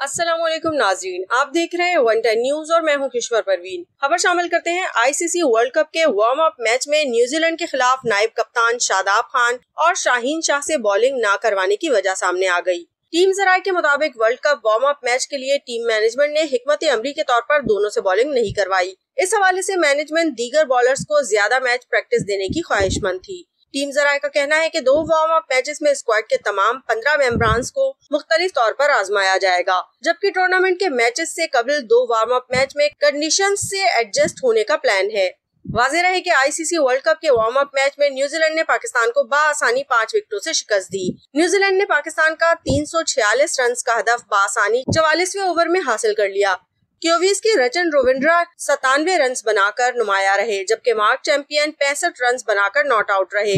अस्सलामुअलैकुम नाजरीन, आप देख रहे हैं 110 न्यूज और मैं हूं किश्वर परवीन। खबर शामिल करते हैं। आईसीसी वर्ल्ड कप के वार्म अप मैच में न्यूजीलैंड के खिलाफ नायब कप्तान शादाब खान और शाहीन शाह से बॉलिंग न करवाने की वजह सामने आ गई। टीम जराये के मुताबिक world cup warm up match के लिए टीम मैनेजमेंट ने हिकमत अमली के तौर पर दोनों से बॉलिंग नहीं करवाई। इस हवाले से मैनेजमेंट दीगर बॉलर्स को ज्यादा मैच प्रैक्टिस देने की ख्वाहिशमंद थी। टीम जराये का कहना है कि 2 वार्म अप मैचेस में स्क्वाड के तमाम 15 मेंबरान्स को मुख्तलिफ तौर पर आजमाया जाएगा, जबकि टूर्नामेंट के मैचेस से कबल 2 वार्म अप मैच में कंडीशंस से एडजस्ट होने का प्लान है। वाज़ेह रहे कि आईसीसी वर्ल्ड कप के वार्म अप मैच में न्यूजीलैंड ने पाकिस्तान को बाआसानी 5 विकेटों से शिकस्त दी। न्यूजीलैंड ने पाकिस्तान का 346 रन का हदफ बाआसानी 44वें ओवर में हासिल कर लिया। किवीज के रचन रविंद्रा 97 रन बनाकर नुमाया रहे, जबकि मार्क चैंपियन 65 रन बनाकर नॉट आउट रहे।